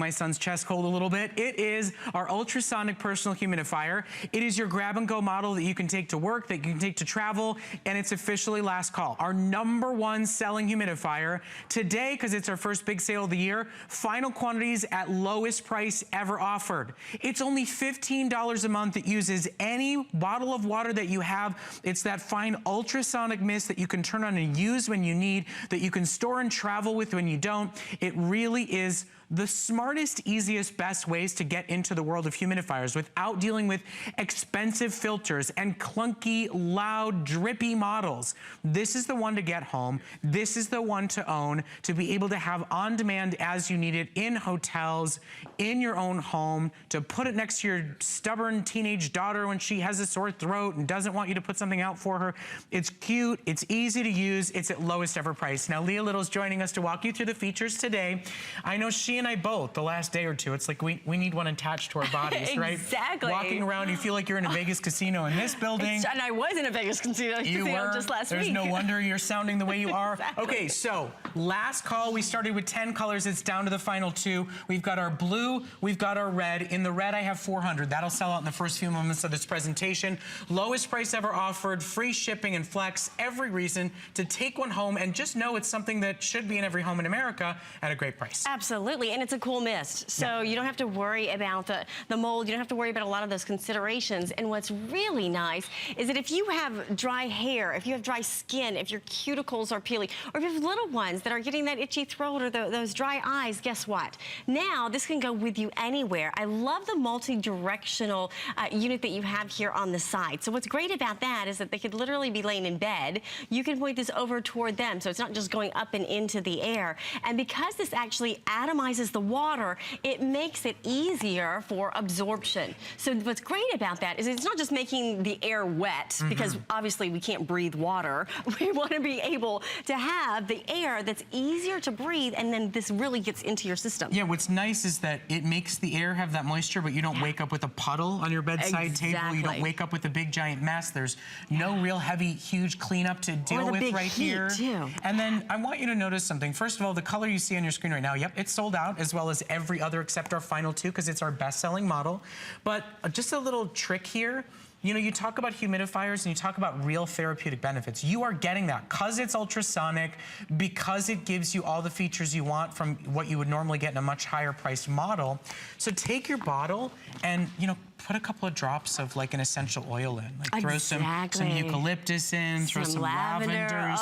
my son's chest cold a little bit. It is our ultrasonic personal humidifier. It is your grab-and-go model that you can take to work, that you can take to travel, and it's officially last call. Our #1 selling humidifier. Today, because it's our first big sale of the year, final quantities at lowest price ever offered. It's only $15 a month. It uses any bottle of water that you have. It's that fine ultrasonic mist that you can turn on and use when you need, that you can store and travel with when you don't. It really is the smartest, easiest, best ways to get into the world of humidifiers without dealing with expensive filters and clunky, loud, drippy models. This is the one to get home. This is the one to own, to be able to have on demand as you need it in hotels, in your own home, to put it next to your stubborn teenage daughter when she has a sore throat and doesn't want you to put something out for her. It's cute, it's easy to use, it's at lowest ever price. Now, Leah Little's joining us to walk you through the features today. I know she and I both, the last day or two, it's like we need one attached to our bodies, right? Exactly. Walking around, you feel like you're in a Vegas casino in this building. And I was in a Vegas casino just last week. There's no wonder you're sounding the way you are. Exactly. Okay, so last call, we started with 10 colors. It's down to the final 2. We've got our blue, we've got our red. In the red, I have 400. That'll sell out in the first few moments of this presentation. Lowest price ever offered, free shipping and flex, every reason to take one home and just know it's something that should be in every home in America at a great price. Absolutely, and it's a cool mist. So you don't have to worry about the mold. You don't have to worry about a lot of those considerations. And what's really nice is that if you have dry hair, if you have dry skin, if your cuticles are peeling, or if you have little ones that are getting that itchy throat or those dry eyes, guess what? Now this can go with you anywhere. I love the multi-directional unit that you have here on the side. So what's great about that is that they could literally be laying in bed. You can point this over toward them, so it's not just going up and into the air. And because this actually atomizes the water, it makes it easier for absorption. So what's great about that is it's not just making the air wet, because obviously we can't breathe water. We want to be able to have the air that's easier to breathe, and then this really gets into your system. Yeah, what's nice is that it makes the air have that moisture, but you don't wake up with a puddle on your bedside table. You don't wake up with a big giant mess. There's no real heavy, huge cleanup to deal with right here. Too. And then I want you to notice something. First of all, the color you see on your screen right now, yep, it's sold out, as well as every other except our final 2, because it's our best-selling model. But just a little trick here. You know, you talk about humidifiers and you talk about real therapeutic benefits. You are getting that because it's ultrasonic, because it gives you all the features you want from what you would normally get in a much higher priced model. So take your bottle and, you know, put a couple of drops of like an essential oil in. Like throw some eucalyptus in, throw some lavender,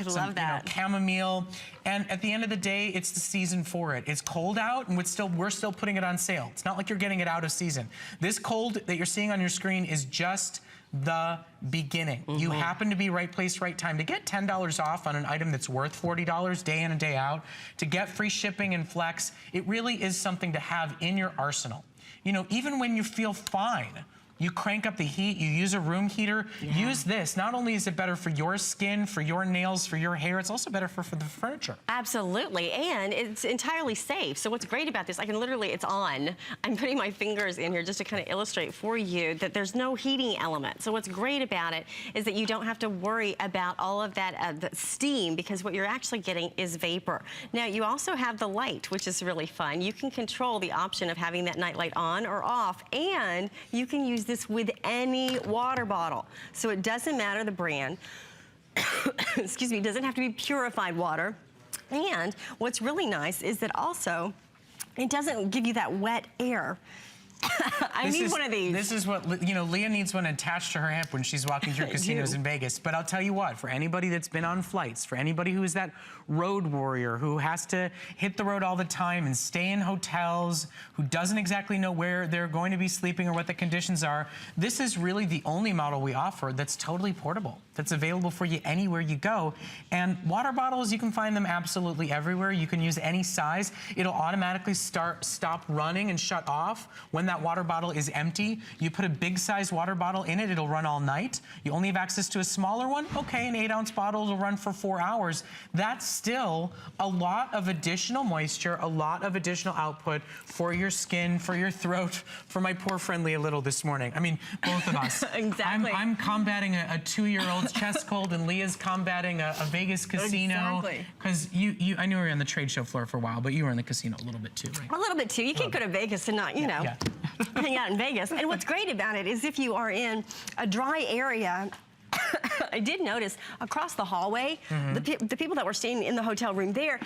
some chamomile. And at the end of the day, it's the season for it. It's cold out and we're still putting it on sale. It's not like you're getting it out of season. This cold that you're seeing on your screen is just the beginning. You happen to be right place, right time. To get $10 off on an item that's worth $40 day in and day out, to get free shipping and flex, it really is something to have in your arsenal. You know, even when you feel fine, you crank up the heat, you use a room heater, use this. Not only is it better for your skin, for your nails, for your hair, it's also better for the furniture. Absolutely, and it's entirely safe. So what's great about this, I can literally, it's on. I'm putting my fingers in here just to kind of illustrate for you that there's no heating element. So what's great about it is that you don't have to worry about all of that the steam, because what you're actually getting is vapor. Now, you also have the light, which is really fun. You can control the option of having that night light on or off, and you can use this with any water bottle. So it doesn't matter the brand. Excuse me, it doesn't have to be purified water. And what's really nice is that also it doesn't give you that wet air. I need one of these. This is what, you know, Leah needs one attached to her hip when she's walking through casinos in Vegas. But I'll tell you what, for anybody that's been on flights, for anybody who is that road warrior who has to hit the road all the time and stay in hotels, who doesn't exactly know where they're going to be sleeping or what the conditions are, this is really the only model we offer that's totally portable, that's available for you anywhere you go. And water bottles, you can find them absolutely everywhere. You can use any size. It'll automatically stop running and shut off when that water bottle is empty. You put a big size water bottle in it, it'll run all night. You only have access to a smaller one, okay, an 8-ounce bottle will run for 4 hours. That's still a lot of additional moisture, a lot of additional output for your skin, for your throat, for my poor friend Leah Little this morning. I mean, both of us. Exactly. I'm combating a 2-year-old Gerald's chest cold and Leah's combating a Vegas casino. Exactly. Because I knew you were on the trade show floor for a while, but you were in the casino a little bit too, right? A little bit too. You can't go to Vegas and not, you know, hang out in Vegas. And what's great about it is if you are in a dry area, I did notice across the hallway, the people that were staying in the hotel room there,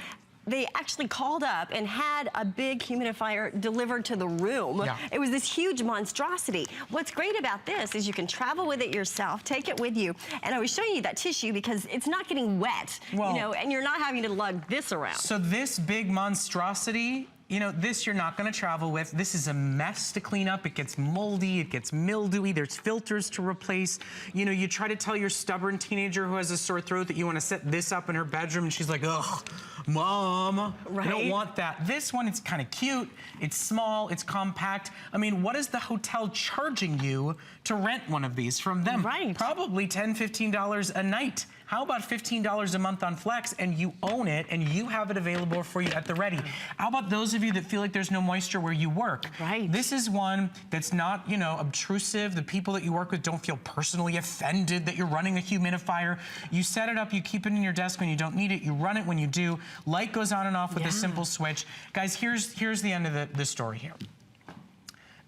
they actually called up and had a big humidifier delivered to the room. Yeah. It was this huge monstrosity. What's great about this is you can travel with it yourself, take it with you. And I was showing you that tissue because it's not getting wet, well, you know, and you're not having to lug this around. So this big monstrosity, you know, this you're not going to travel with. This is a mess to clean up. It gets moldy, it gets mildewy. There's filters to replace. You know, you try to tell your stubborn teenager who has a sore throat that you want to set this up in her bedroom, and she's like, ugh, Mom, right? I don't want that. This one, it's kind of cute. It's small, it's compact. I mean, what is the hotel charging you to rent one of these from them? Right. Probably $10, $15 a night. How about $15 a month on Flex and you own it and you have it available for you at the ready? How about those of you that feel like there's no moisture where you work? Right. This is one that's not, you know, obtrusive. The people that you work with don't feel personally offended that you're running a humidifier. You set it up, you keep it in your desk when you don't need it, you run it when you do. Light goes on and off with a simple switch. Guys, here's the end of the story here.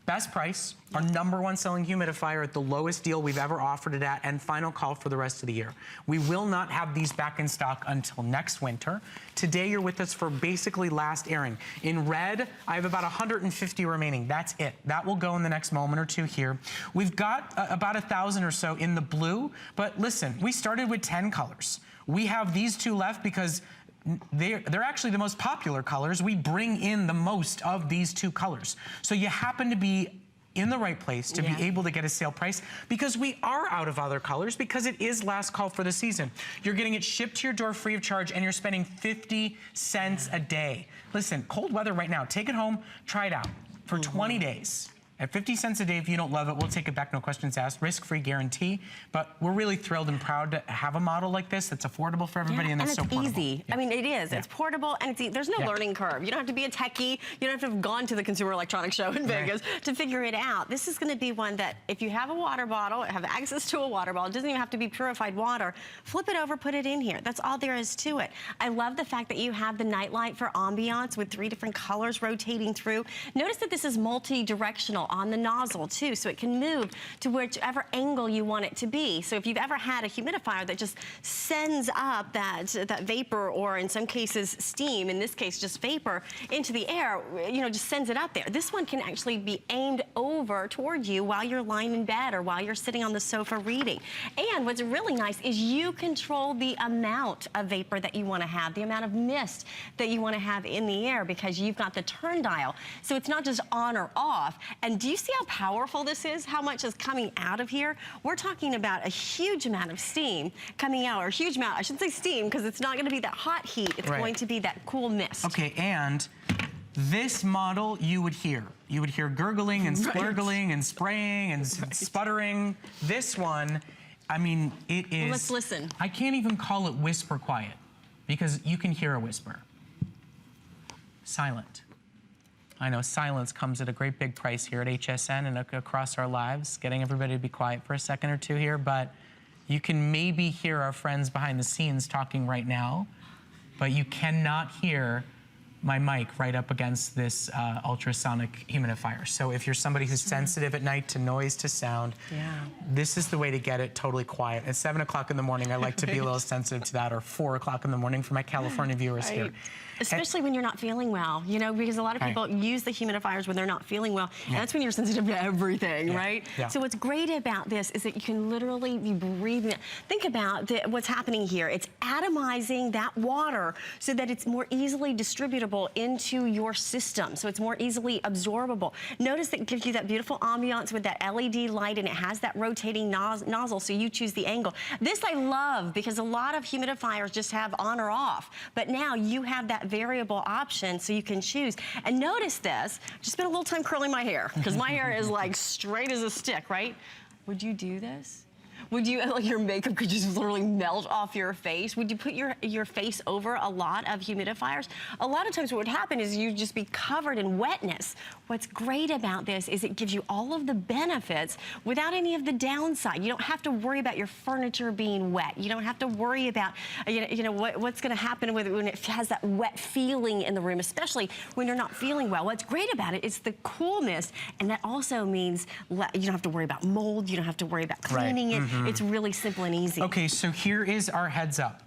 Best price, our #1 selling humidifier at the lowest deal we've ever offered it at, and final call for the rest of the year. We will not have these back in stock until next winter. Today you're with us for basically last airing. In red, I have about 150 remaining. That's it. That will go in the next moment or two here. We've got about 1,000 or so in the blue, but listen, we started with 10 colors. We have these 2 left because they're actually the most popular colors. We bring in the most of these 2 colors. So you happen to be in the right place to be able to get a sale price because we are out of other colors because it is last call for the season. You're getting it shipped to your door free of charge and you're spending 50 cents a day. Listen, cold weather right now. Take it home, try it out for 20 days. At 50 cents a day, if you don't love it, we'll take it back, no questions asked, risk-free guarantee. But we're really thrilled and proud to have a model like this that's affordable for everybody and that's so portable. And it's easy. I mean, it is. It's portable and it's there's no learning curve. You don't have to be a techie. You don't have to have gone to the Consumer Electronics Show in Vegas to figure it out. This is going to be one that if you have a water bottle, have access to a water bottle, it doesn't even have to be purified water, flip it over, put it in here. That's all there is to it. I love the fact that you have the nightlight for ambiance with 3 different colors rotating through. Notice that this is multi-directional on the nozzle too, so it can move to whichever angle you want it to be. So if you've ever had a humidifier that just sends up that vapor, or in some cases steam, in this case just vapor, into the air, you know, just sends it up there. This one can actually be aimed over toward you while you're lying in bed or while you're sitting on the sofa reading. And what's really nice is you control the amount of vapor that you want to have, the amount of mist that you want to have in the air, because you've got the turn dial. So it's not just on or off. And do you see how powerful this is? How much is coming out of here? We're talking about a huge amount of steam coming out, or a huge amount, I shouldn't say steam, because it's not going to be that hot heat. It's going to be that cool mist. Okay, and this model you would hear. You would hear gurgling and splurgling and spraying and sputtering. This one, I mean, it is... Well, let's listen. I can't even call it whisper quiet because you can hear a whisper. Silent. I know silence comes at a great big price here at HSN and across our lives, getting everybody to be quiet for a second or two here, but you can maybe hear our friends behind the scenes talking right now, but you cannot hear my mic right up against this ultrasonic humidifier. So if you're somebody who's sensitive at night to noise, to sound, this is the way to get it totally quiet. At 7 o'clock in the morning, I like to be a little sensitive to that, or 4 o'clock in the morning for my California viewers here. Especially when you're not feeling well, you know, because a lot of people use the humidifiers when they're not feeling well, and that's when you're sensitive to everything, right? So what's great about this is that you can literally be breathing. Think about what's happening here. It's atomizing that water so that it's more easily distributable into your system, so it's more easily absorbable. Notice that it gives you that beautiful ambiance with that LED light, and it has that rotating nozzle, so you choose the angle. This I love because a lot of humidifiers just have on or off, but now you have that variable option so you can choose. And notice this, just spent a little time curling my hair because my hair is like straight as a stick, right? Would you do this? Would you, like your makeup could just literally melt off your face? Would you put your face over a lot of humidifiers? A lot of times what would happen is you'd just be covered in wetness. What's great about this is it gives you all of the benefits without any of the downside. You don't have to worry about your furniture being wet. You don't have to worry about what's going to happen when it has that wet feeling in the room, especially when you're not feeling well. What's great about it is the cool mist, and that also means you don't have to worry about mold. You don't have to worry about cleaning it. It's really simple and easy. Okay, so here is our heads up.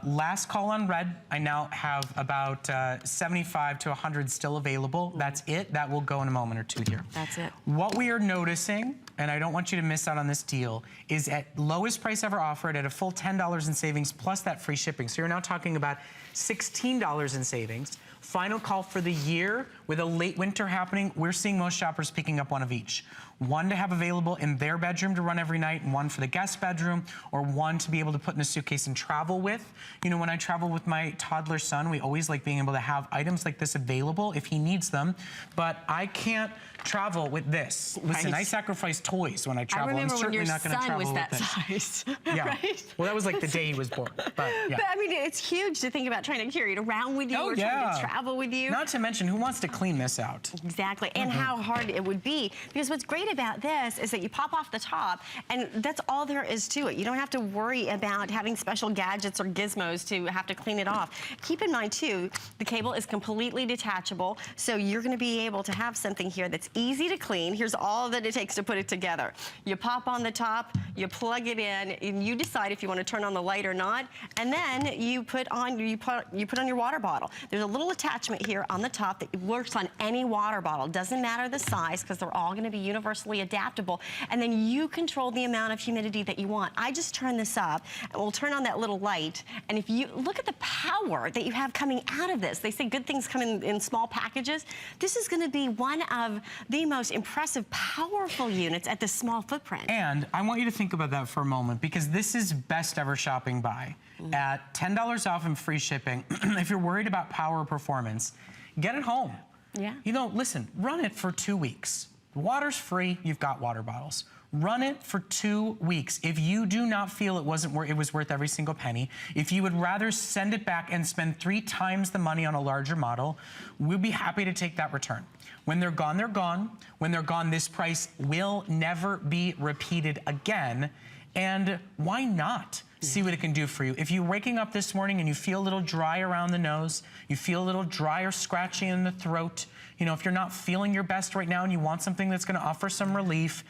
Last call on red. I now have about 75 to 100 still available. That's it. That will go in a moment or two here. That's it. What we are noticing, and I don't want you to miss out on this deal, is at lowest price ever offered at a full $10 in savings plus that free shipping. So you're now talking about $16 in savings. Final call for the year. With a late winter happening, we're seeing most shoppers picking up one of each. One to have available in their bedroom to run every night, and one for the guest bedroom, or one to be able to put in a suitcase and travel with. You know, when I travel with my toddler son, we always like being able to have items like this available if he needs them, but I can't travel with this. Listen, I sacrifice toys when I travel. I remember I'm certainly when your not going to travel son was with that this. size. Yeah. Right? Well, that was like the day he was born. But, yeah. But I mean, it's huge to think about trying to carry it around with you or trying to travel with you. Not to mention, who wants to clean this out? Exactly, and how hard it would be. Because what's great about this is that you pop off the top, and that's all there is to it. You don't have to worry about having special gadgets or gizmos to have to clean it off. Keep in mind, too, the cable is completely detachable, so you're going to be able to have something here that's easy to clean. Here's all that it takes to put it together. You pop on the top, you plug it in, and you decide if you want to turn on the light or not, and then you put on your water bottle. There's a little attachment here on the top that works on any water bottle. Doesn't matter the size, because they're all going to be universally adaptable, and then you control the amount of humidity that you want. I just turn this up, and we'll turn on that little light, and if you look at the power that you have coming out of this, they say good things come in small packages. This is going to be one of the most impressive, powerful units at this small footprint. And I want you to think about that for a moment, because this is best ever shopping buy. At $10 off and free shipping, if you're worried about power or performance, get it home. Yeah. You know, listen, run it for 2 weeks. Water's free, you've got water bottles. Run it for 2 weeks. If you do not feel it was worth every single penny, if you would rather send it back and spend 3 times the money on a larger model, we'll be happy to take that return. When they're gone, they're gone. When they're gone, this price will never be repeated again. And why not see what it can do for you? If you're waking up this morning and you feel a little dry around the nose, you feel a little dry or scratchy in the throat, you know, if you're not feeling your best right now and you want something that's going to offer some relief,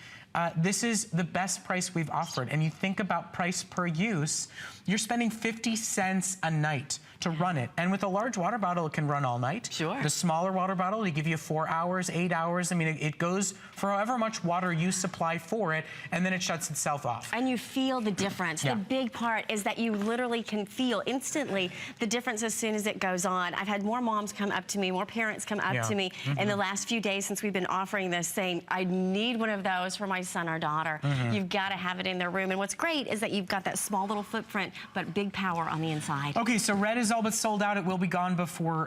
this is the best price we've offered. And you think about price per use, you're spending 50 cents a night to run it. And with a large water bottle, it can run all night. Sure. The smaller water bottle, they give you 4 hours, 8 hours. I mean, it goes for however much water you supply for it, and then it shuts itself off. And you feel the difference. Yeah. The big part is that you literally can feel instantly the difference as soon as it goes on. I've had more moms come up to me, more parents come up to me in the last few days since we've been offering this, saying, I need one of those for my son or daughter. You've got to have it in their room. And what's great is that you've got that small little footprint, but big power on the inside. Okay, so red is all but sold out. It will be gone before